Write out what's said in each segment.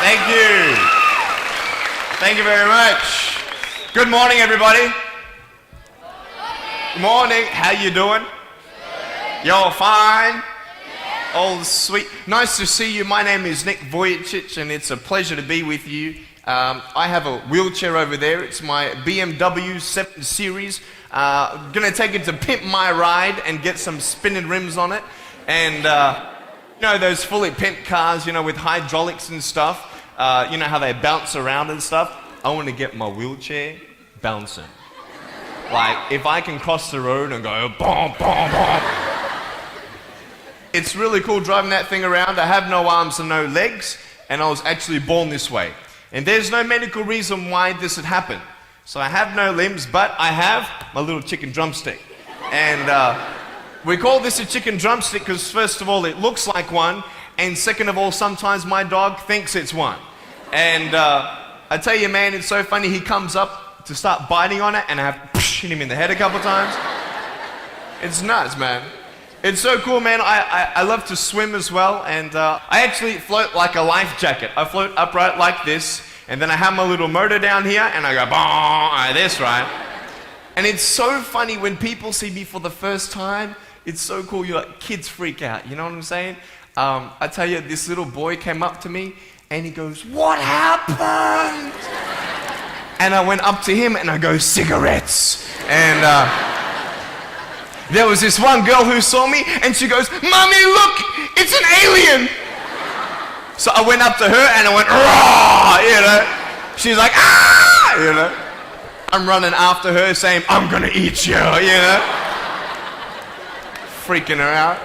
Thank you. Thank you very much. Good morning, everybody. Good morning. How you doing? Y'all fine? All sweet. Nice to see you. My name is Nick Vujicic, and it's a pleasure to be with you. I have a wheelchair over there. It's my BMW 7 Series. Gonna take it to pimp my ride and get some spinning rims on it. And you know those fully pimped cars, you know, with hydraulics and stuff. You know how they bounce around and stuff. I want to get my wheelchair bouncing. Like if I can cross the road and go boom, boom, boom. It's really cool driving that thing around. I have no arms and no legs, and I was actually born this way. And there's no medical reason why this had happened. So I have no limbs, but I have my little chicken drumstick. And we call this a chicken drumstick because first of all, it looks like one, and second of all, sometimes my dog thinks it's one. And I tell you, man, it's so funny. He comes up to start biting on it, and I have to hit him in the head a couple times. It's nuts, man. It's so cool, man. I love to swim as well, and I actually float like a life jacket. I float upright like this, and then I have my little motor down here, and I go, like this, right? And it's so funny when people see me for the first time. It's so cool. You're like, kids freak out. You know what I'm saying? I tell you, this little boy came up to me, and he goes, "What happened?" And I went up to him, and I go, "Cigarettes." And there was this one girl who saw me, and she goes, "Mommy, look, it's an alien." So I went up to her, and I went, "Raw," you know. She's like, "Ah," you know. I'm running after her, saying, "I'm gonna eat you," you know. Freaking her out.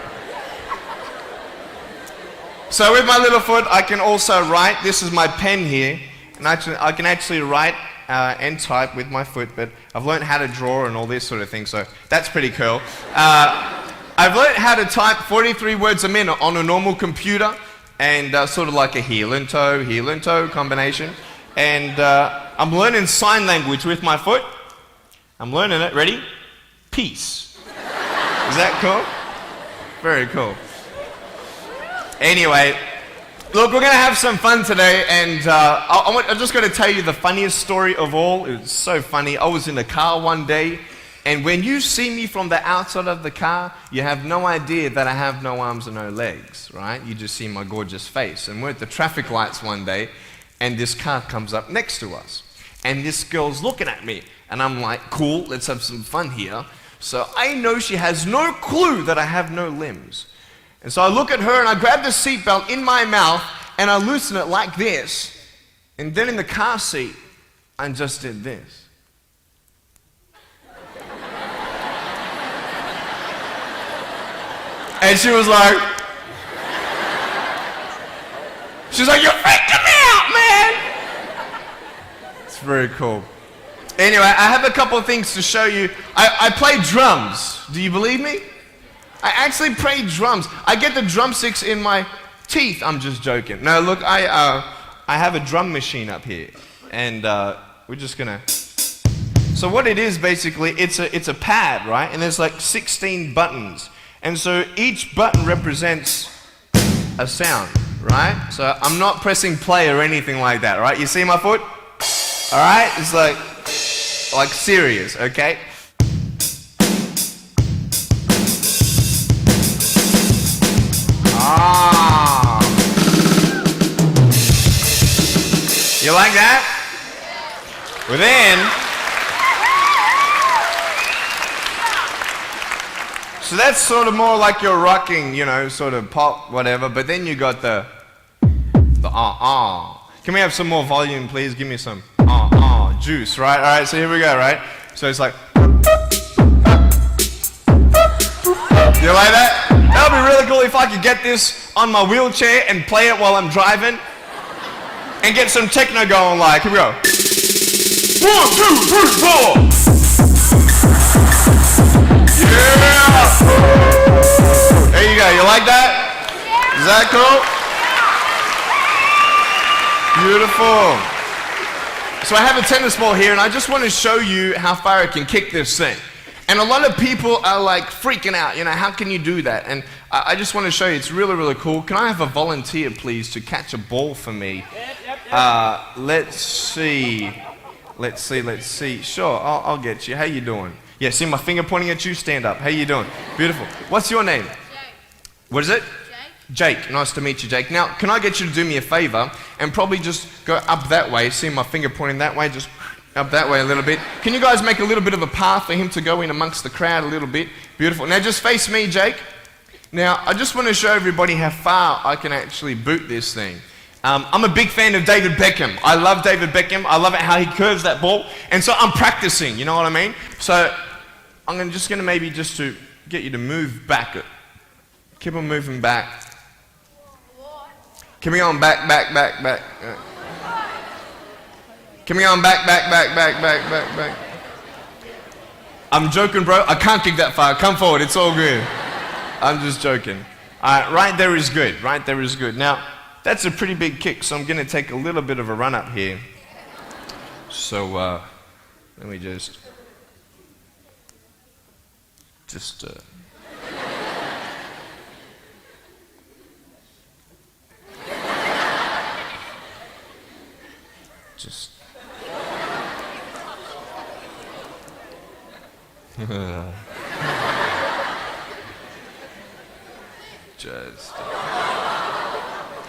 So with my little foot, I can also write. This is my pen here, and I can actually write and type with my foot, but I've learned how to draw and all this sort of thing, so that's pretty cool. I've learned how to type 43 words a minute on a normal computer, and sort of like a heel and toe combination. And I'm learning sign language with my foot. I'm learning it. Ready? Peace. Is that cool? Very cool. Anyway, look, we're going to have some fun today, and I'm just going to tell you the funniest story of all. It was so funny. I was in a car one day, and when you see me from the outside of the car, you have no idea that I have no arms and no legs, right? You just see my gorgeous face. And we're at the traffic lights one day, and this car comes up next to us. And this girl's looking at me, and I'm like, cool, let's have some fun here. So I know she has no clue that I have no limbs. And so I look at her, and I grab the seatbelt in my mouth, and I loosen it like this. And then in the car seat, I just did this. And she was like, "You're freaking me out, man." It's very cool. Anyway, I have a couple of things to show you. I play drums. Do you believe me? I actually play drums. I get the drumsticks in my teeth. I'm just joking. No, look, I have a drum machine up here, and we're just gonna. So what it is basically, it's a pad, right? And there's like 16 buttons, and so each button represents a sound, right? So I'm not pressing play or anything like that, right? You see my foot? All right, it's like serious, okay? Ah. You like that? Well then, so that's sort of more like your rocking, you know, sort of pop, whatever, but then you got the Can we have some more volume, please? Give me some juice, right? All right, so here we go, right? So it's like, you like that? That would be really cool if I could get this on my wheelchair and play it while I'm driving and get some techno going, like, here we go. 1, 2, 3, 4. Yeah! There you go, you like that? Is that cool? Beautiful. So I have a tennis ball here, and I just want to show you how far I can kick this thing. And a lot of people are like freaking out, you know, how can you do that? And I just want to show you, it's really, really cool. Can I have a volunteer, please, to catch a ball for me? Let's see. Sure, I'll get you. How you doing? Yeah, see my finger pointing at you? Stand up. How you doing? Beautiful. What's your name? Jake. What is it? Jake. Jake. Nice to meet you, Jake. Now, can I get you to do me a favor and probably just go up that way? See my finger pointing that way? Just up that way a little bit. Can you guys make a little bit of a path for him to go in amongst the crowd a little bit? Beautiful. Now, just face me, Jake. Now, I just want to show everybody how far I can actually boot this thing. I'm a big fan of David Beckham. I love David Beckham. I love it how he curves that ball. And so I'm practicing, you know what I mean? So I'm just going to maybe just to get you to move back. Keep on moving back. Keep me on back. Keep me on back. I'm joking, bro. I can't kick that far. Come forward. It's all good. I'm just joking. Right there is good. Right there is good. Now, that's a pretty big kick, so I'm going to take a little bit of a run up here. So, let me just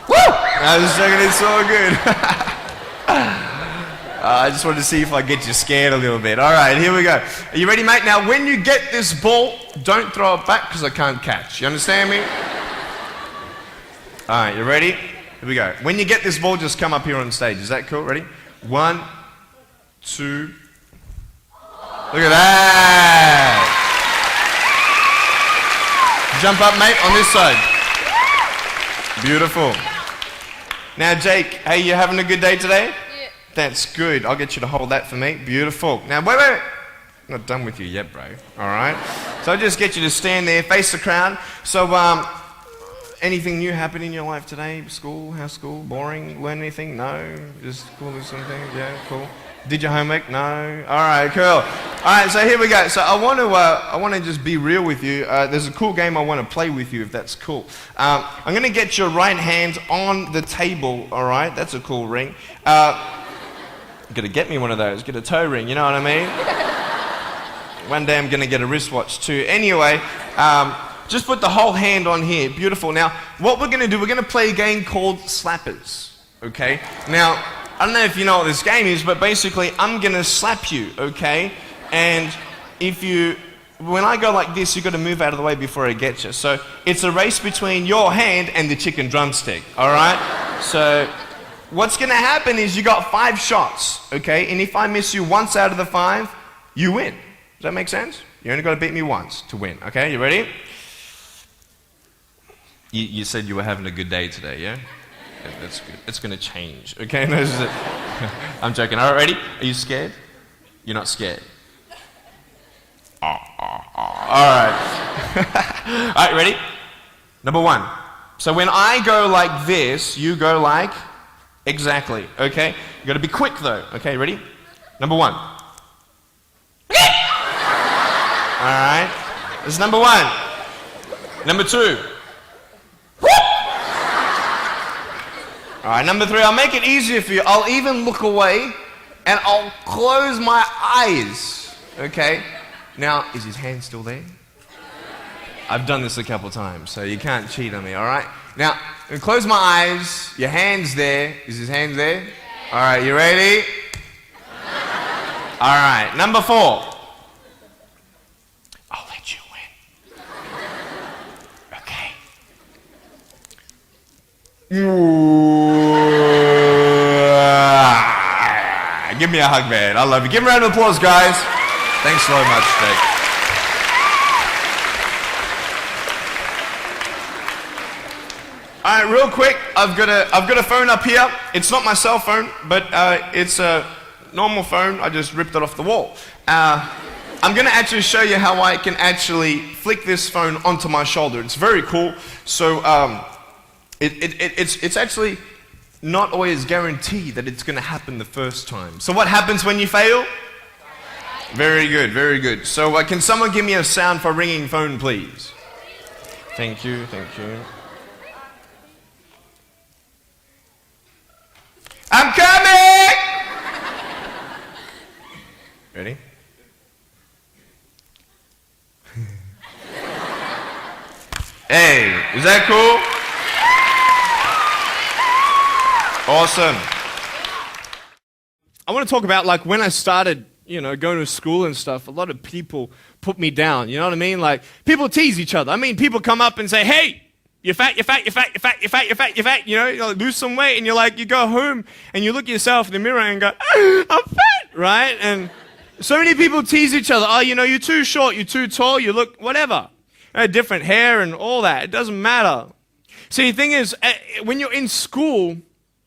Woo! I was just joking, it's all good. I just wanted to see if I get you scared a little bit. All right, here we go. Are you ready, mate? Now, when you get this ball, don't throw it back because I can't catch. You understand me? All right, you ready? Here we go. When you get this ball, just come up here on stage. Is that cool? Ready? 1, 2. Look at that. Jump up, mate, on this side. Beautiful. Now, Jake, hey, you having a good day today? Yeah. That's good. I'll get you to hold that for me. Beautiful. Now, wait. I'm not done with you yet, bro. All right? So I'll just get you to stand there, face the crowd. So, anything new happen in your life today? School? How's school? Boring? Learn anything? No? Just cool or something? Yeah, cool. Did your homework? No? All right, cool. All right, so here we go. So I want to just be real with you. There's a cool game I want to play with you, if that's cool. I'm going to get your right hand on the table, all right? That's a cool ring. Got to get me one of those. Get a toe ring, you know what I mean? One day I'm going to get a wristwatch too. Anyway, just put the whole hand on here. Beautiful. Now, what we're going to do, we're going to play a game called Slappers, okay? Now, I don't know if you know what this game is, but basically I'm going to slap you, okay? And when I go like this, you've got to move out of the way before I get you. So it's a race between your hand and the chicken drumstick, all right? So what's going to happen is you got 5 shots, okay? And if I miss you once out of the 5, you win. Does that make sense? You only got to beat me once to win, okay? You ready? You said you were having a good day today, yeah? Yeah, that's good. It's going to change, okay? No, I'm joking. All right, ready? Are you scared? You're not scared. All right. All right, ready? Number 1. So when I go like this, you go like exactly, okay? You got to be quick though, okay? Ready? Number 1. All right. This is number 1. Number 2. All right, number 3, I'll make it easier for you. I'll even look away and I'll close my eyes, okay? Now, is his hand still there? I've done this a couple times, so you can't cheat on me, all right? Now, I'm gonna close my eyes. Your hand's there. Is his hand there? All right, you ready? All right, number 4. I'll let you win. Okay. Give me a hug, man. I love you. Give him a round of applause, guys. Thanks so much, Jake. All right, real quick, I've got a phone up here. It's not my cell phone, but it's a normal phone. I just ripped it off the wall. I'm going to actually show you how I can actually flick this phone onto my shoulder. It's very cool. So it's actually not always guaranteed that it's going to happen the first time. So what happens when you fail? Very good, very good. So can someone give me a sound for ringing phone, please? Thank you, thank you. I'm Awesome. I want to talk about like when I started, going to school and stuff, a lot of people put me down. You know what I mean? Like people tease each other. I mean, people come up and say, hey, you're fat, you're fat, you're fat, you're fat, you're fat, you're fat, you're fat. You like, lose some weight, and you go home and you look at yourself in the mirror and go, I'm fat, right? And so many people tease each other. Oh, you're too short, you're too tall, you look whatever. Different hair and all that. It doesn't matter. See, the thing is, when you're in school,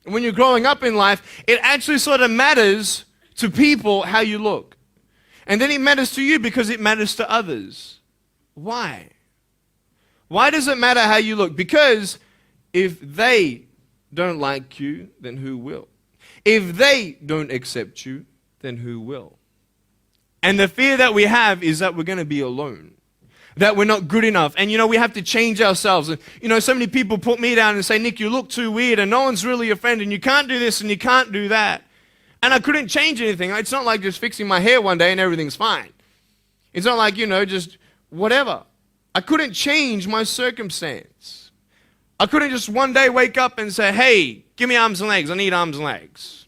when you're growing up in life, it actually sort of matters to people how you look. And then it matters to you because it matters to others. Why? Why does it matter how you look? Because if they don't like you, then who will? If they don't accept you, then who will? And the fear that we have is that we're going to be alone. That we're not good enough. And we have to change ourselves. And so many people put me down and say, Nick, you look too weird and no one's really your friend and you can't do this and you can't do that. And I couldn't change anything. It's not like just fixing my hair one day and everything's fine. It's not like, just whatever. I couldn't change my circumstance. I couldn't just one day wake up and say, hey, give me arms and legs. I need arms and legs.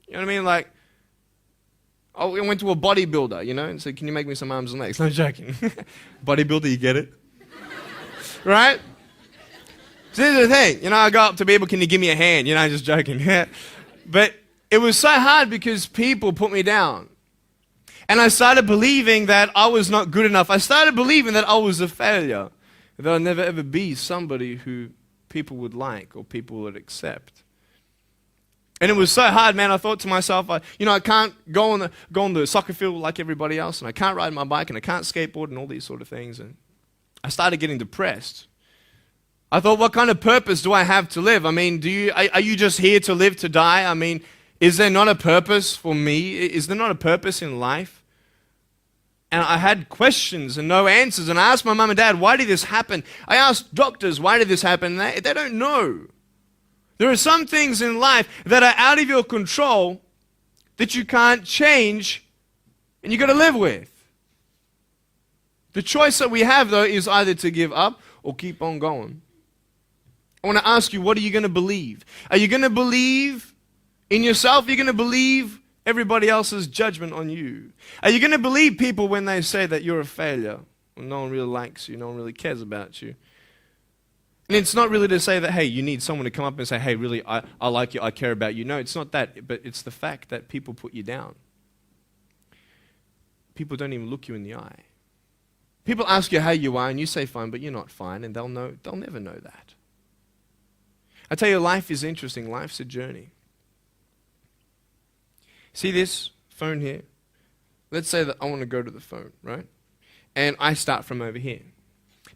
You know what I mean? Like, I went to a bodybuilder, and said, can you make me some arms and legs? No, joking. Bodybuilder, you get it? Right? So here's the thing. I go up to people, can you give me a hand? Just joking. But it was so hard because people put me down. And I started believing that I was not good enough. I started believing that I was a failure. That I'd never ever be somebody who people would like or people would accept. And it was so hard, man. I thought to myself, I can't go on the soccer field like everybody else, and I can't ride my bike, and I can't skateboard, and all these sort of things. And I started getting depressed. I thought, what kind of purpose do I have to live? I mean, are you just here to live to die? I mean, is there not a purpose for me? Is there not a purpose in life? And I had questions and no answers. And I asked my mum and dad, why did this happen? I asked doctors, why did this happen? They don't know. There are some things in life that are out of your control that you can't change and you got to live with. The choice that we have, though, is either to give up or keep on going. I want to ask you, what are you going to believe? Are you going to believe in yourself? Are you going to believe everybody else's judgment on you? Are you going to believe people when they say that you're a failure? Well, no one really likes you, no one really cares about you. And it's not really to say that, hey, you need someone to come up and say, hey, really, I like you, I care about you. No, it's not that, but it's the fact that people put you down. People don't even look you in the eye. People ask you how you are, and you say fine, but you're not fine, and they'll never know that. I tell you, life is interesting. Life's a journey. See this phone here? Let's say that I want to go to the phone, right? And I start from over here.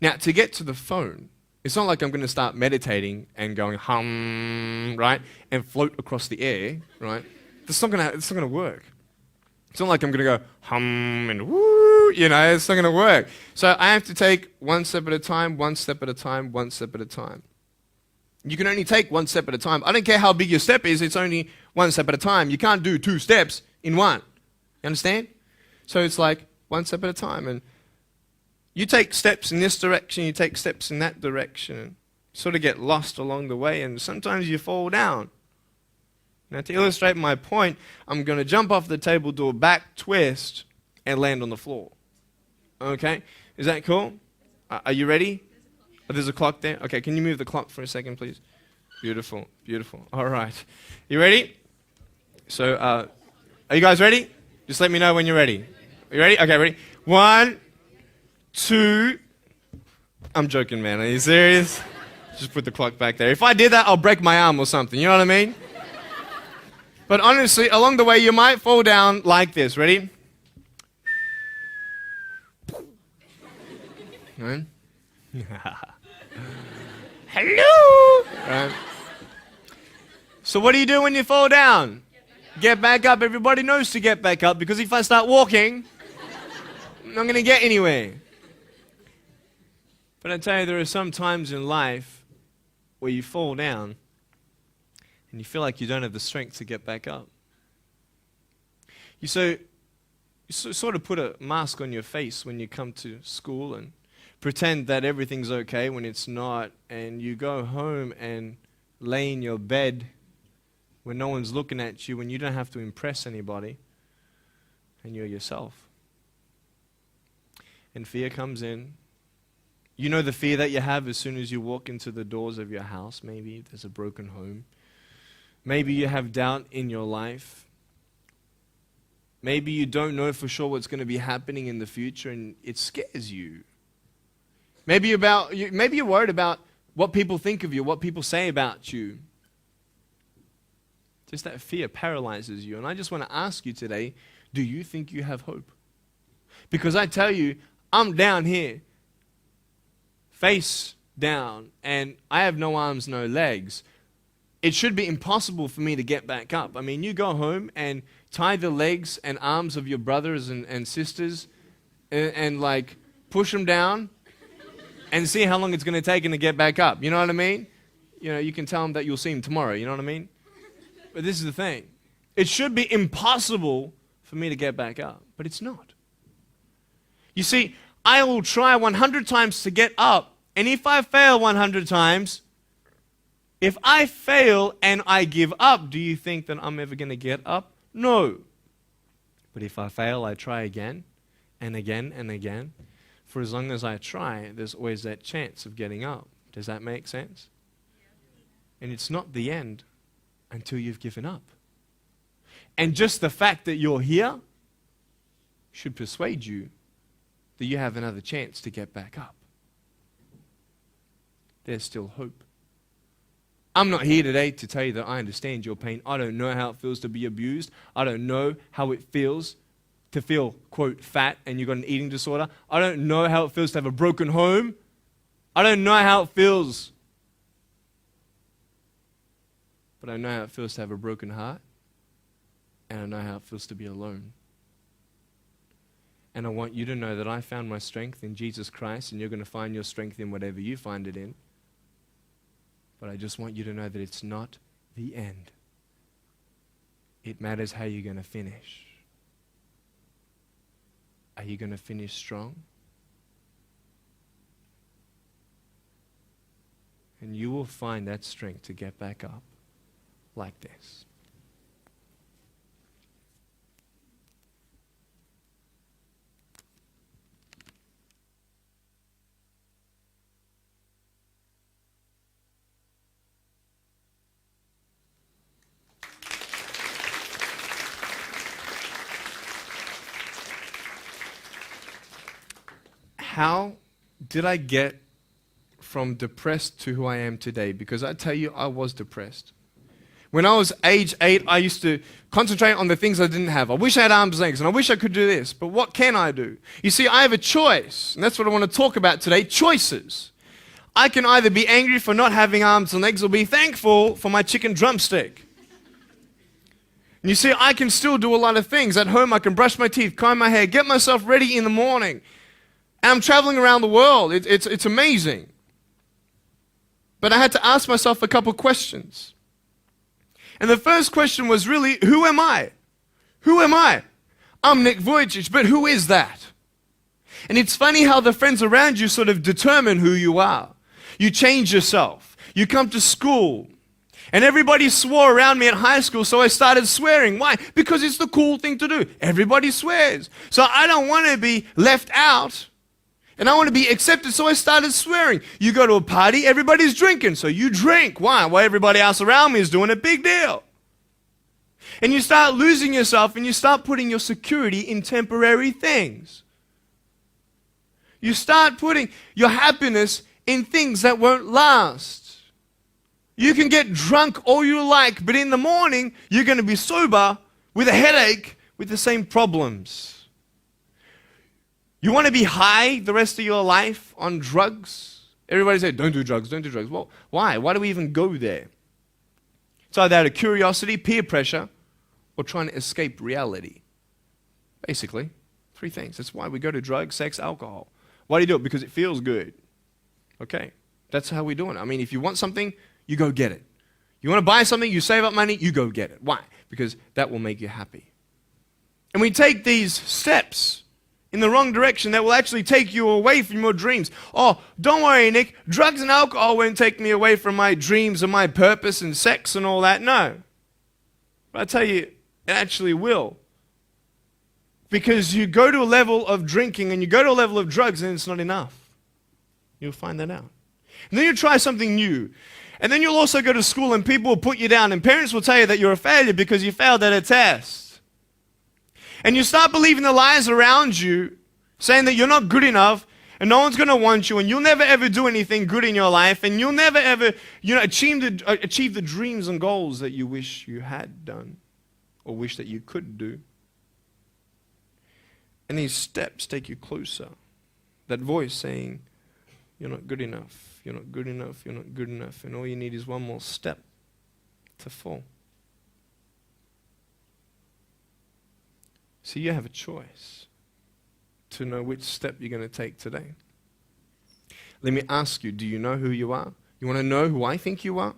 Now, to get to the phone, it's not like I'm going to start meditating and going hum, right, and float across the air, right? It's not going to work. It's not like I'm going to go hum and woo, it's not going to work. So I have to take one step at a time, one step at a time, one step at a time. You can only take one step at a time. I don't care how big your step is, it's only one step at a time. You can't do two steps in one. You understand? So it's like one step at a time. And you take steps in this direction, you take steps in that direction, and sort of get lost along the way, and sometimes you fall down. Now, to illustrate my point, I'm going to jump off the table, do a back twist, and land on the floor. Okay? Is that cool? Are you ready? Oh, there's a clock there? Okay, can you move the clock for a second, please? Beautiful, beautiful. All right. You ready? So, are you guys ready? Just let me know when you're ready. Are you ready? Okay, ready? 1, 2. I'm joking, man. Are you serious? Just put the clock back there. If I did that, I'll break my arm or something. You know what I mean? But honestly, along the way, you might fall down like this. Ready? Right? Hello! Right. So what do you do when you fall down? Get back up. Everybody knows to get back up, because if I start walking, I'm not going to get anywhere. But I tell you, there are some times in life where you fall down and you feel like you don't have the strength to get back up. You sort of put a mask on your face when you come to school and pretend that everything's okay when it's not, and you go home and lay in your bed when no one's looking at you, when you don't have to impress anybody, and you're yourself. And fear comes in. You know the fear that you have as soon as you walk into the doors of your house. Maybe there's a broken home. Maybe you have doubt in your life. Maybe you don't know for sure what's going to be happening in the future, and it scares you. Maybe you're worried about what people think of you, what people say about you. Just that fear paralyzes you. And I just want to ask you today, do you think you have hope? Because I tell you, I'm down here, face down, and I have no arms, no legs. It should be impossible for me to get back up. I mean, you go home and tie the legs and arms of your brothers and sisters and like push them down and see how long it's going to take them to get back up. You know what I mean? You know, you can tell them that you'll see them tomorrow. You know what I mean? But this is the thing. It should be impossible for me to get back up, but it's not. You see, I will try 100 times to get up, and if I fail 100 times, if I fail and I give up, do you think that I'm ever going to get up? No. But if I fail, I try again and again and again. For as long as I try, there's always that chance of getting up. Does that make sense? And it's not the end until you've given up. And just the fact that you're here should persuade you that you have another chance to get back up. There's still hope. I'm not here today to tell you that I understand your pain. I don't know how it feels to be abused. I don't know how it feels to feel, quote, fat and you've got an eating disorder. I don't know how it feels to have a broken home. I don't know how it feels. But I know how it feels to have a broken heart. And I know how it feels to be alone. And I want you to know that I found my strength in Jesus Christ, and you're going to find your strength in whatever you find it in. But I just want you to know that it's not the end. It matters how you're going to finish. Are you going to finish strong? And you will find that strength to get back up like this. How did I get from depressed to who I am today? Because I tell you, I was depressed. When I was age 8, I used to concentrate on the things I didn't have. I wish I had arms and legs, and I wish I could do this, but what can I do? You see, I have a choice, and that's what I want to talk about today, choices. I can either be angry for not having arms and legs or be thankful for my chicken drumstick. And you see, I can still do a lot of things. At home, I can brush my teeth, comb my hair, get myself ready in the morning. And I'm traveling around the world. It's amazing. But I had to ask myself a couple questions. And the first question was really, who am I? Who am I? I'm Nick Vujicic, but who is that? And it's funny how the friends around you sort of determine who you are. You change yourself. You come to school. And everybody swore around me at high school, so I started swearing. Why? Because it's the cool thing to do. Everybody swears. So I don't want to be left out. And I want to be accepted, so I started swearing. You go to a party, everybody's drinking, so you drink. Why? Well, everybody else around me is doing a big deal. And you start losing yourself, and you start putting your security in temporary things. You start putting your happiness in things that won't last. You can get drunk all you like, but in the morning, you're going to be sober with a headache with the same problems. You want to be high the rest of your life on drugs? Everybody says, don't do drugs, don't do drugs. Well, why? Why do we even go there? It's either out of curiosity, peer pressure, or trying to escape reality. Basically, 3 things. That's why we go to drugs, sex, alcohol. Why do you do it? Because it feels good. Okay, that's how we're doing it. I mean, if you want something, you go get it. You want to buy something, you save up money, you go get it. Why? Because that will make you happy. And we take these steps in the wrong direction that will actually take you away from your dreams. Oh, don't worry, Nick. Drugs and alcohol won't take me away from my dreams and my purpose and sex and all that. No. But I tell you, it actually will. Because you go to a level of drinking and you go to a level of drugs and it's not enough. You'll find that out. And then you try something new. And then you'll also go to school and people will put you down and parents will tell you that you're a failure because you failed at a test. And you start believing the lies around you, saying that you're not good enough and no one's going to want you and you'll never ever do anything good in your life and you'll never ever achieve the dreams and goals that you wish you had done or wish that you could do. And these steps take you closer. That voice saying, you're not good enough, you're not good enough, you're not good enough. And all you need is one more step to fall. See, you have a choice to know which step you're going to take today. Let me ask you, do you know who you are? You want to know who I think you are?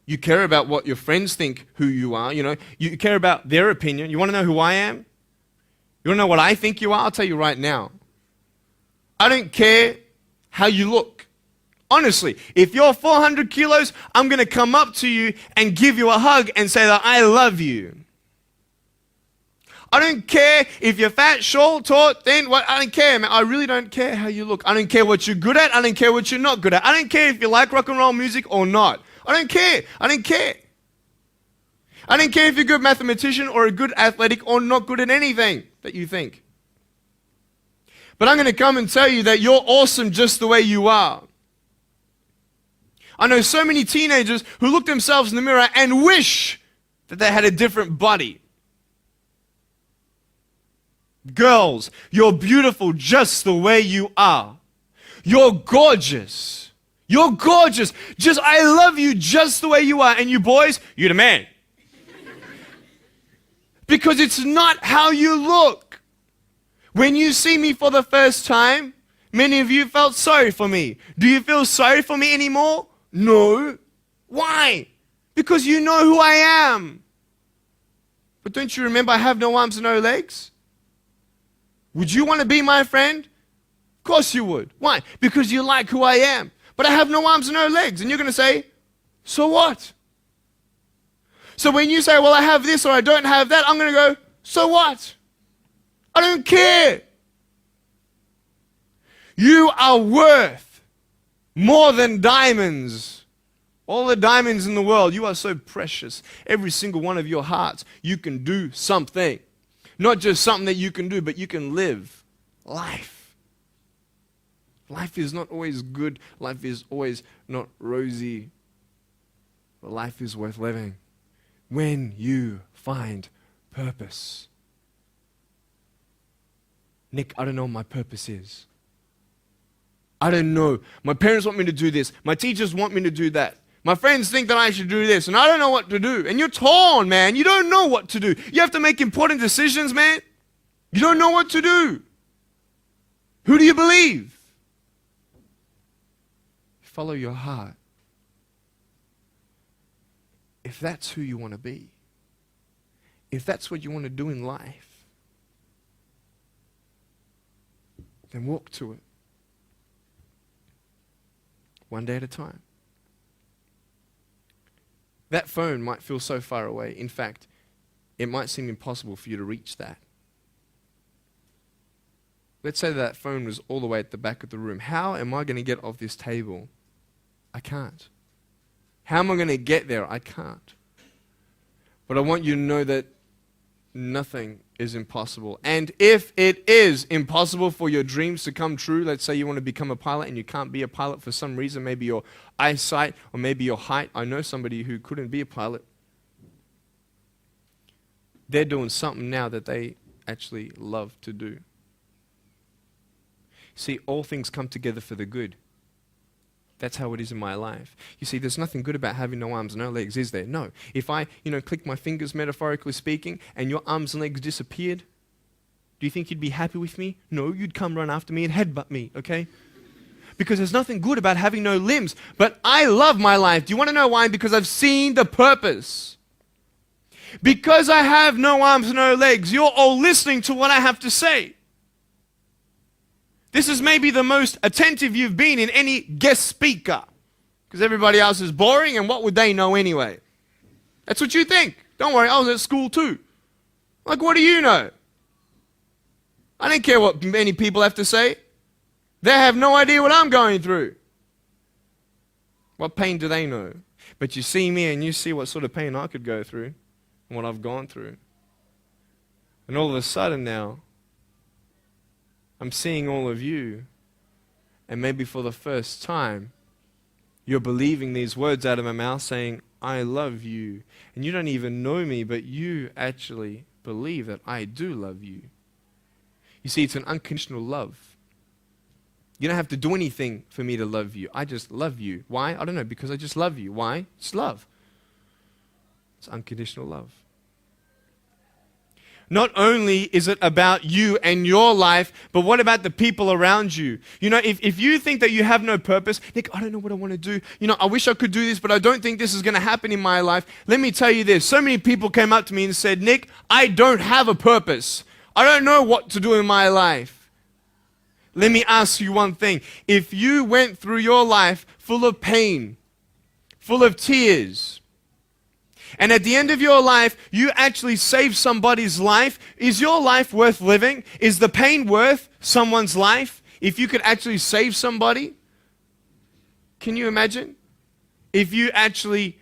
You care about what your friends think who you are. You care about their opinion. You want to know who I am? You want to know what I think you are? I'll tell you right now. I don't care how you look. Honestly, if you're 400 kilos, I'm going to come up to you and give you a hug and say that I love you. I don't care if you're fat, short, tall, thin, what, I don't care, man. I really don't care how you look. I don't care what you're good at. I don't care what you're not good at. I don't care if you like rock and roll music or not. I don't care. I don't care. I don't care if you're a good mathematician or a good athletic or not good at anything that you think. But I'm going to come and tell you that you're awesome just the way you are. I know so many teenagers who look themselves in the mirror and wish that they had a different body. Girls, you're beautiful just the way you are. You're gorgeous. You're gorgeous. I love you just the way you are. And you boys, you're the man. Because it's not how you look. When you see me for the first time, many of you felt sorry for me. Do you feel sorry for me anymore? No. Why? Because you know who I am. But don't you remember I have no arms and no legs? Would you want to be my friend? Of course you would. Why? Because you like who I am. But I have no arms and no legs. And you're going to say, so what? So when you say, well, I have this or I don't have that, I'm going to go, so what? I don't care. You are worth more than diamonds. All the diamonds in the world, you are so precious. Every single one of your hearts, you can do something. Not just something that you can do, but you can live life. Life is not always good. Life is always not rosy. But life is worth living when you find purpose. Nick, I don't know what my purpose is. I don't know. My parents want me to do this. My teachers want me to do that. My friends think that I should do this, and I don't know what to do. And you're torn, man. You don't know what to do. You have to make important decisions, man. You don't know what to do. Who do you believe? Follow your heart. If that's who you want to be, if that's what you want to do in life, then walk to it. One day at a time. That phone might feel so far away. In fact, it might seem impossible for you to reach that. Let's say that phone was all the way at the back of the room. How am I going to get off this table? I can't. How am I going to get there? I can't. But I want you to know that nothing is impossible. And if it is impossible for your dreams to come true, let's say you want to become a pilot and you can't be a pilot for some reason, maybe your eyesight or maybe your height. I know somebody who couldn't be a pilot. They're doing something now that they actually love to do. See, all things come together for the good. That's how it is in my life. You see, there's nothing good about having no arms and no legs, is there? No. If I, click my fingers, metaphorically speaking, and your arms and legs disappeared, do you think you'd be happy with me? No, you'd come run after me and headbutt me, okay? Because there's nothing good about having no limbs. But I love my life. Do you want to know why? Because I've seen the purpose. Because I have no arms and no legs, you're all listening to what I have to say. This is maybe the most attentive you've been in any guest speaker. Because everybody else is boring, and what would they know anyway? That's what you think. Don't worry, I was at school too. Like, what do you know? I don't care what many people have to say. They have no idea what I'm going through. What pain do they know? But you see me and you see what sort of pain I could go through and what I've gone through. And all of a sudden now, I'm seeing all of you, and maybe for the first time, you're believing these words out of my mouth saying, I love you. And you don't even know me, but you actually believe that I do love you. You see, it's an unconditional love. You don't have to do anything for me to love you. I just love you. Why? I don't know, because I just love you. Why? It's love. It's unconditional love. Not only is it about you and your life, but what about the people around you? You know, if you think that you have no purpose, Nick, I don't know what I want to do. You know, I wish I could do this, but I don't think this is going to happen in my life. Let me tell you this. So many people came up to me and said, Nick, I don't have a purpose. I don't know what to do in my life. Let me ask you one thing. If you went through your life full of pain, full of tears, and at the end of your life, you actually saved somebody's life, is your life worth living? Is the pain worth someone's life? If you could actually save somebody? Can you imagine? If you actually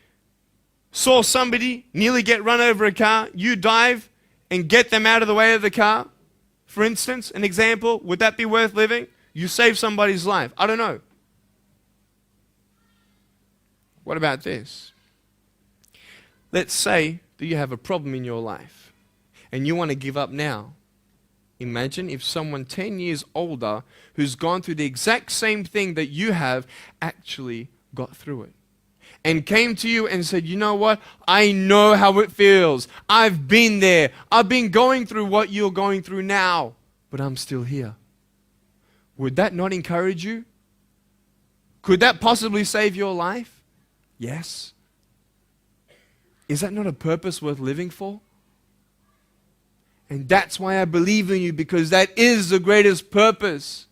saw somebody nearly get run over a car, you dive and get them out of the way of the car, for instance, an example, would that be worth living? You save somebody's life. I don't know. What about this? Let's say that you have a problem in your life and you want to give up now. Imagine if someone 10 years older who's gone through the exact same thing that you have actually got through it and came to you and said, you know what? I know how it feels. I've been there. I've been going through what you're going through now, but I'm still here. Would that not encourage you? Could that possibly save your life? Yes. Is that not a purpose worth living for? And that's why I believe in you, because that is the greatest purpose.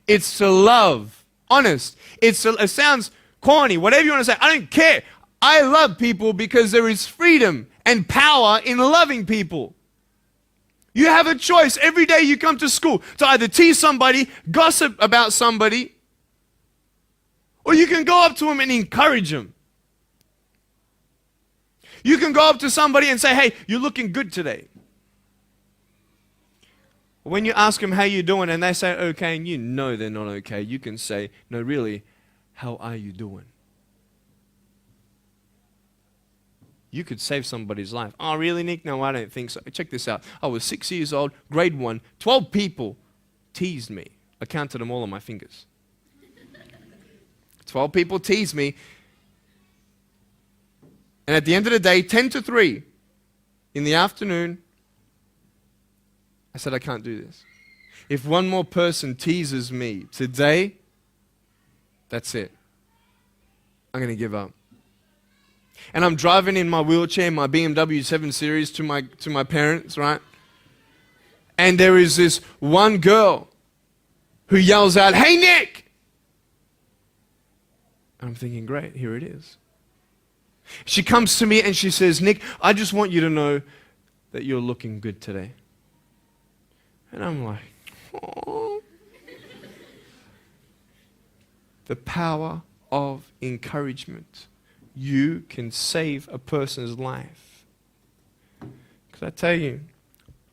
It's to love. Honest. It sounds corny, whatever you want to say. I don't care. I love people because there is freedom and power in loving people. You have a choice every day you come to school to either tease somebody, gossip about somebody, or you can go up to them and encourage them. You can go up to somebody and say, hey, you're looking good today. When you ask them how you're doing and they say okay and you know they're not okay, you can say, no, really, how are you doing? You could save somebody's life. Oh, really, Nick? No, I don't think so. Check this out. I was 6 years old, grade 1, 12 people teased me. I counted them all on my fingers. 12 people teased me. And at the end of the day, 10 to 3 in the afternoon, I said, I can't do this. If one more person teases me today, that's it. I'm going to give up. And I'm driving in my wheelchair, my BMW 7 Series to my parents, right? And there is this one girl who yells out, hey, Nick! And I'm thinking, great, here it is. She comes to me and she says, Nick, I just want you to know that you're looking good today. And I'm like, oh. The power of encouragement. You can save a person's life. Because I tell you,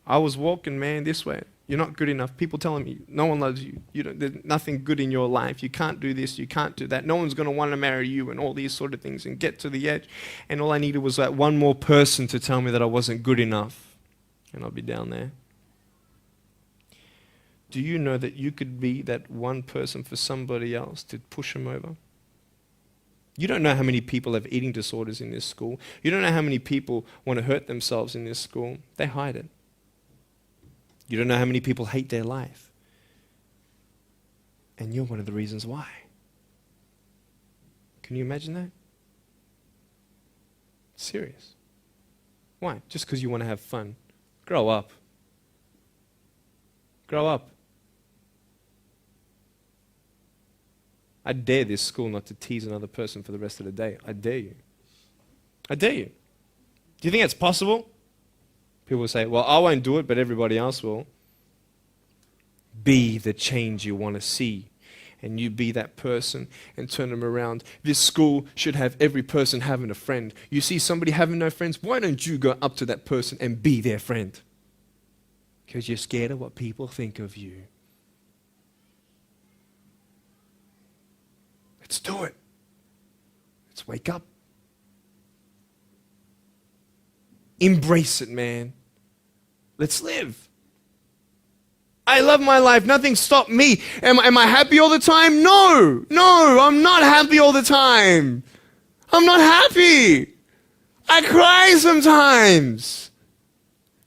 I was walking, man, this way. You're not good enough. People telling me, no one loves you. There's nothing good in your life. You can't do this. You can't do that. No one's going to want to marry you and all these sort of things and get to the edge. And all I needed was that one more person to tell me that I wasn't good enough. And I'll be down there. Do you know that you could be that one person for somebody else to push them over? You don't know how many people have eating disorders in this school. You don't know how many people want to hurt themselves in this school. They hide it. You don't know how many people hate their life. And you're one of the reasons why. Can you imagine that? Serious. Why? Just because you want to have fun. Grow up. Grow up. I dare this school not to tease another person for the rest of the day. I dare you. I dare you. Do you think it's possible? People will say, well, I won't do it, but everybody else will. Be the change you want to see. And you be that person and turn them around. This school should have every person having a friend. You see somebody having no friends, why don't you go up to that person and be their friend? Because you're scared of what people think of you. Let's do it. Let's wake up. Embrace it, man. Let's live. I love my life. Nothing stopped me. Am I happy all the time? No, I'm not happy all the time. I'm not happy. I cry sometimes.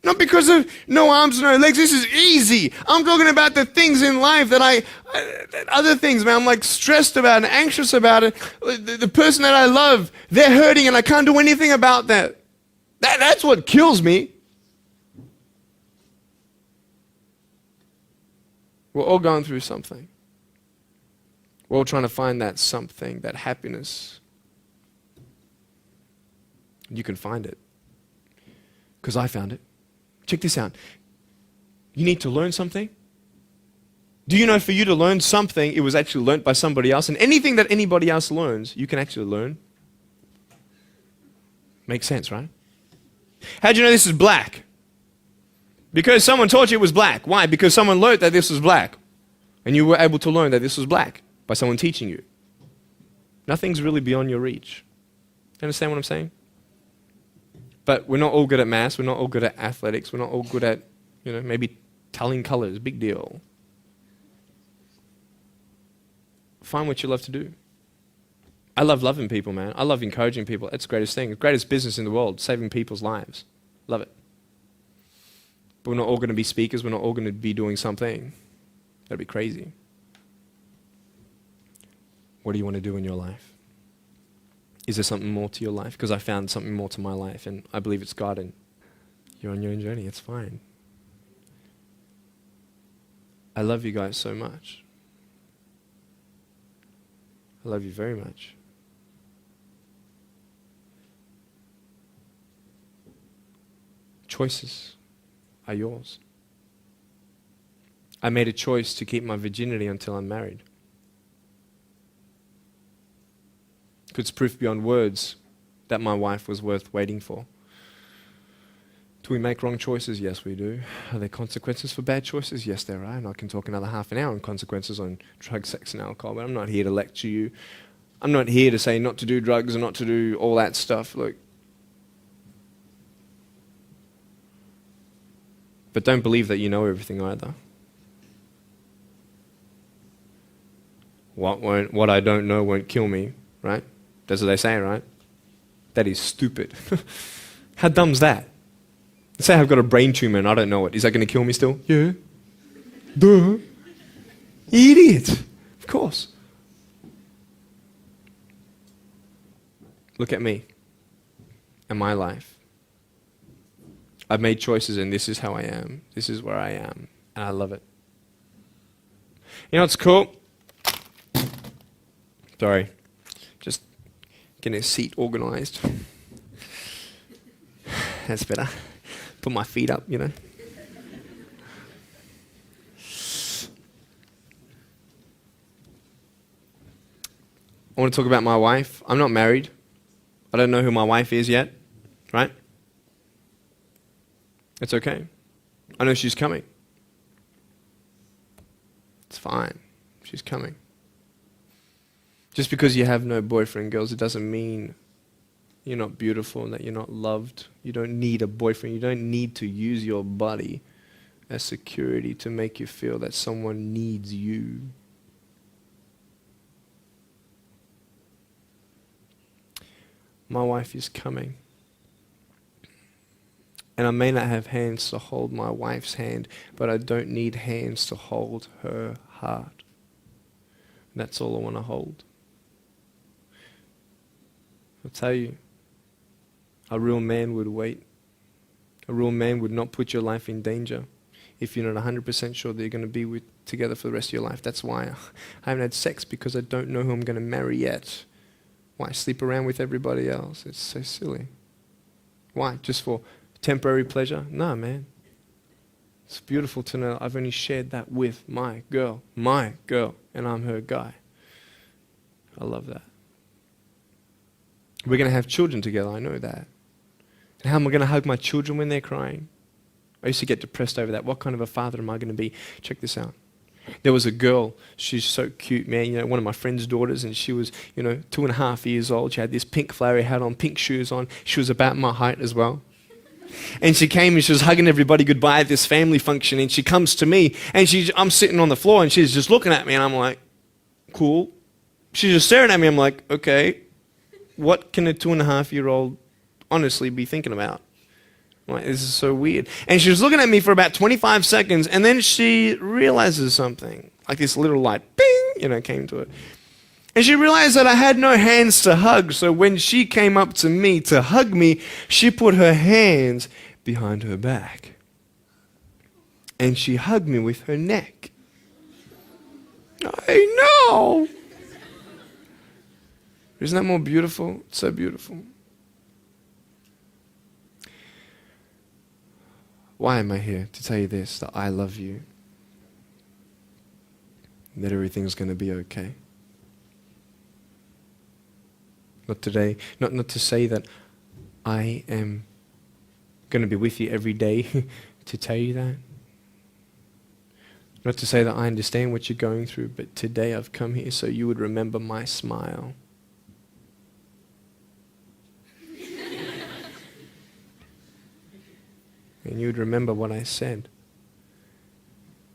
Not because of no arms, no legs. This is easy. I'm talking about the things in life that other things, man, I'm like stressed about and anxious about it. The person that I love, they're hurting and I can't do anything about that. That's what kills me. We're all going through something. We're all trying to find that something, that happiness. You can find it. Because I found it. Check this out. You need to learn something. Do you know for you to learn something, it was actually learnt by somebody else? And anything that anybody else learns, you can actually learn. Makes sense, right? How'd you know this is black? Because someone taught you it was black. Why? Because someone learned that this was black. And you were able to learn that this was black by someone teaching you. Nothing's really beyond your reach. You understand what I'm saying? But we're not all good at maths. We're not all good at athletics. We're not all good at, maybe telling colors. Big deal. Find what you love to do. I love loving people, man. I love encouraging people. It's the greatest thing. The greatest business in the world, saving people's lives. Love it. But we're not all going to be speakers. We're not all going to be doing something. That'd be crazy. What do you want to do in your life? Is there something more to your life? Because I found something more to my life, and I believe it's God, and you're on your own journey. It's fine. I love you guys so much. I love you very much. Choices are yours. I made a choice to keep my virginity until I'm married. It's proof beyond words that my wife was worth waiting for. Do we make wrong choices? Yes, we do. Are there consequences for bad choices? Yes, there are. And I can talk another half an hour on consequences on drugs, sex, and alcohol, but I'm not here to lecture you. I'm not here to say not to do drugs and not to do all that stuff. Look. But don't believe that you know everything either. What I don't know won't kill me, right? That's what they say, right? That is stupid. How dumb's that? Let's say I've got a brain tumor and I don't know it. Is that going to kill me still? Yeah. Duh. Idiot. Of course. Look at me and my life. I've made choices and this is how I am. This is where I am. And I love it. You know what's cool? Sorry. Just getting a seat organized. That's better. Put my feet up, I want to talk about my wife. I'm not married. I don't know who my wife is yet, right? It's okay. I know she's coming. It's fine. She's coming. Just because you have no boyfriend, girls, it doesn't mean you're not beautiful and that you're not loved. You don't need a boyfriend. You don't need to use your body as security to make you feel that someone needs you. My wife is coming. And I may not have hands to hold my wife's hand, but I don't need hands to hold her heart. That's all I want to hold. I'll tell you, a real man would wait. A real man would not put your life in danger if you're not 100% sure that you're going to be together for the rest of your life. That's why I haven't had sex, because I don't know who I'm going to marry yet. Why sleep around with everybody else? It's so silly. Why? Just for temporary pleasure? No, man. It's beautiful to know I've only shared that with my girl, and I'm her guy. I love that. We're going to have children together, I know that. And how am I going to hug my children when they're crying? I used to get depressed over that. What kind of a father am I going to be? Check this out. There was a girl, she's so cute, man, one of my friend's daughters, and she was, 2.5 years old. She had this pink flowery hat on, pink shoes on. She was about my height as well. And she came and she was hugging everybody goodbye at this family function, and she comes to me, and I'm sitting on the floor, and she's just looking at me, and I'm like, cool. She's just staring at me. I'm like, okay, what can a 2.5-year-old honestly be thinking about? I'm like, this is so weird. And she was looking at me for about 25 seconds, and then she realizes something. Like this little light, bing, came to it. And she realized that I had no hands to hug, so when she came up to me to hug me, she put her hands behind her back. And she hugged me with her neck. I know. Isn't that more beautiful? It's so beautiful. Why am I here? To tell you this, that I love you. That everything's going to be okay. Not today, not to say that I am going to be with you every day to tell you that. Not to say that I understand what you're going through, but today I've come here so you would remember my smile. And you would remember what I said.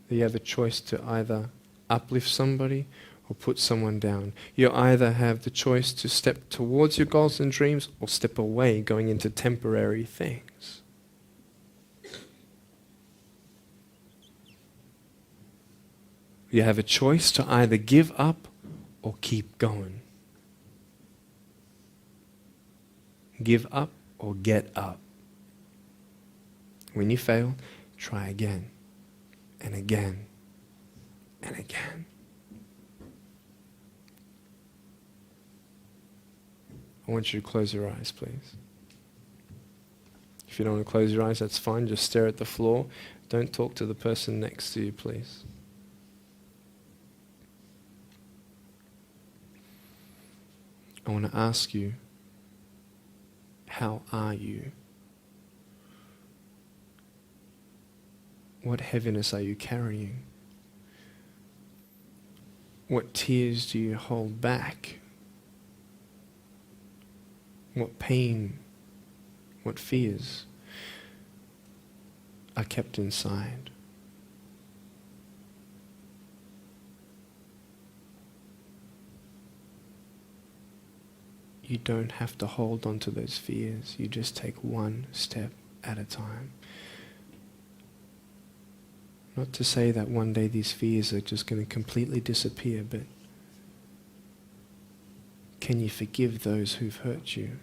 That you have a choice to either uplift somebody or put someone down. You either have the choice to step towards your goals and dreams or step away, going into temporary things. You have a choice to either give up or keep going. Give up or get up. When you fail, try again and again and again. I want you to close your eyes, please. If you don't want to close your eyes, that's fine. Just stare at the floor. Don't talk to the person next to you, please. I want to ask you, how are you? What heaviness are you carrying? What tears do you hold back? What pain, what fears are kept inside? You don't have to hold on to those fears. You just take one step at a time. Not to say that one day these fears are just going to completely disappear, but can you forgive those who've hurt you?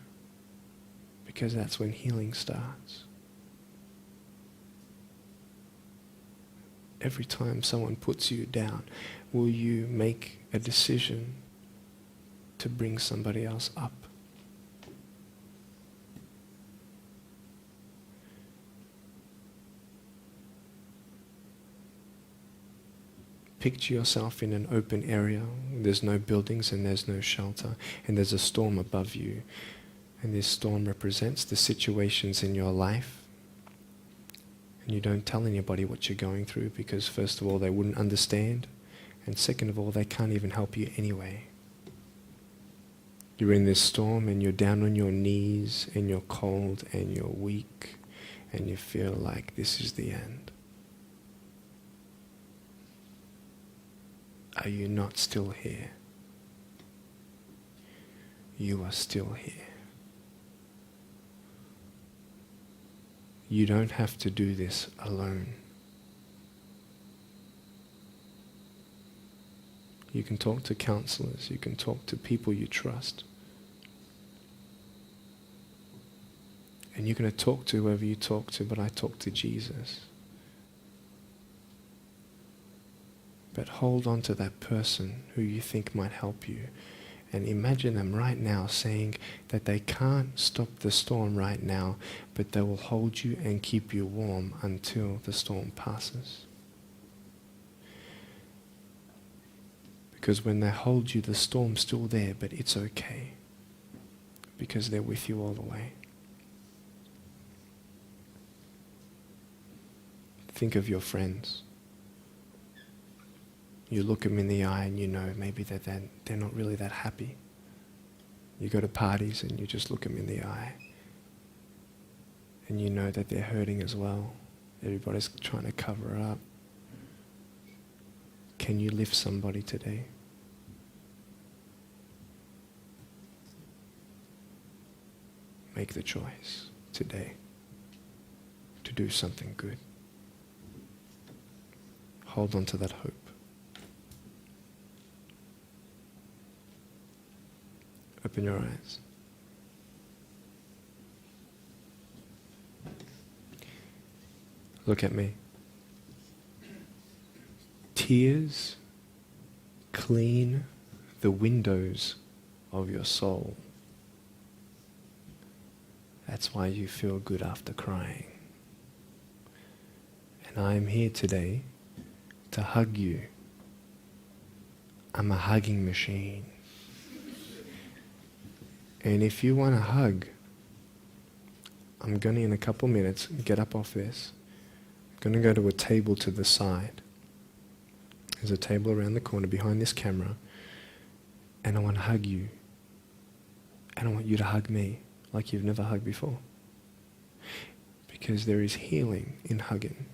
Because that's when healing starts. Every time someone puts you down, will you make a decision to bring somebody else up? Picture yourself in an open area. There's no buildings and there's no shelter, and there's a storm above you. And this storm represents the situations in your life. And you don't tell anybody what you're going through because first of all, they wouldn't understand. And second of all, they can't even help you anyway. You're in this storm and you're down on your knees and you're cold and you're weak and you feel like this is the end. Are you not still here? You are still here. You don't have to do this alone. You can talk to counselors. You can talk to people you trust. And you're going to talk to whoever you talk to, but I talk to Jesus. But hold on to that person who you think might help you And imagine them right now saying that they can't stop the storm right now, but they will hold you and keep you warm until the storm passes. Because when they hold you, the storm's still there, but it's okay. Because they're with you all the way. Think of your friends. You look them in the eye and you know maybe they're not really that happy. You go to parties and you just look them in the eye. And you know that they're hurting as well. Everybody's trying to cover it up. Can you lift somebody today? Make the choice today to do something good. Hold on to that hope. Open your eyes. Look at me. Tears clean the windows of your soul. That's why you feel good after crying. And I am here today to hug you. I'm a hugging machine. And if you want a hug, I'm going to, in a couple minutes, get up off this. I'm going to go to a table to the side. There's a table around the corner behind this camera. And I want to hug you. And I want you to hug me like you've never hugged before. Because there is healing in hugging.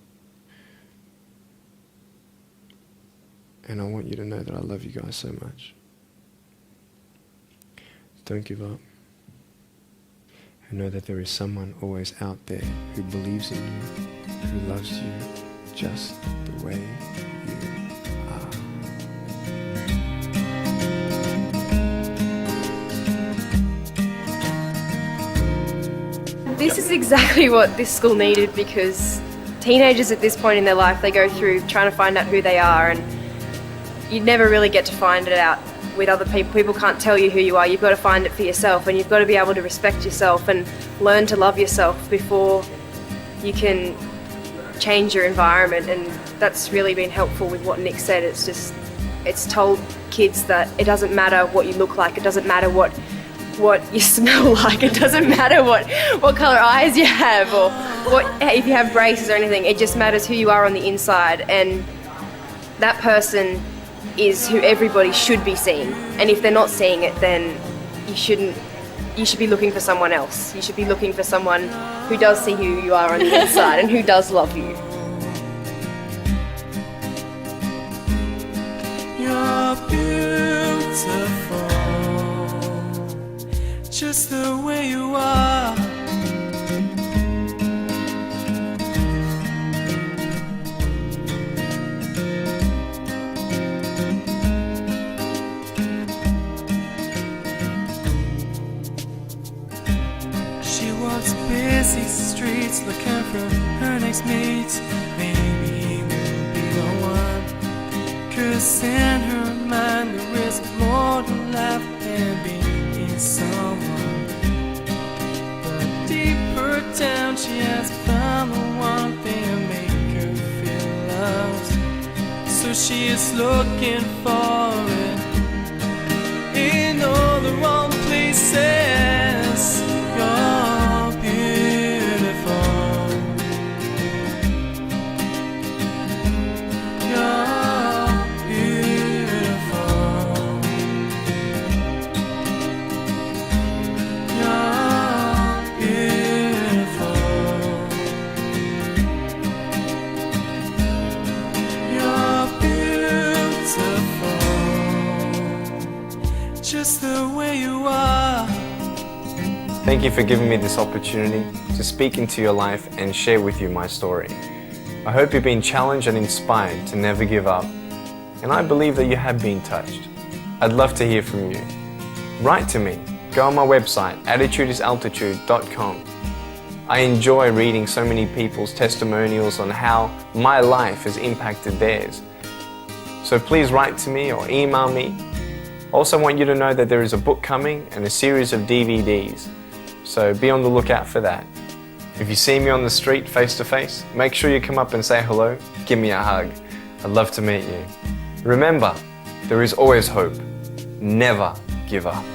And I want you to know that I love you guys so much. Don't give up. And know that there is someone always out there who believes in you, who loves you just the way you are. This is exactly what this school needed, because teenagers at this point in their life, they go through trying to find out who they are, and you never really get to find it out with other people. People can't tell you who you are. You've got to find it for yourself, and you've got to be able to respect yourself and learn to love yourself before you can change your environment. And that's really been helpful with what Nick said. It's told kids that it doesn't matter what you look like, it doesn't matter what you smell like, it doesn't matter what colour eyes you have, or if you have braces or anything. It just matters who you are on the inside, and that person is who everybody should be seeing. And if they're not seeing it, then you should be looking for someone else. You should be looking for someone who does see who you are on the inside and who does love you. You're beautiful, just the way you are. Busy streets looking for her next mate. Maybe he will be the one, 'cause in her mind there is more to life than being someone. But deeper down she has found the one thing to make her feel loved. So she is looking for it in all the wrong places. You're beautiful. You're beautiful. You're beautiful. You're beautiful, just the way you are. Thank you for giving me this opportunity to speak into your life and share with you my story. I hope you've been challenged and inspired to never give up, and I believe that you have been touched. I'd love to hear from you. Write to me. Go on my website, attitudesaltitude.com. I enjoy reading so many people's testimonials on how my life has impacted theirs. So please write to me or email me, Also want you to know that there is a book coming and a series of DVDs, so be on the lookout for that. If you see me on the street face to face, make sure you come up and say hello, give me a hug. I'd love to meet you. Remember, there is always hope. Never give up.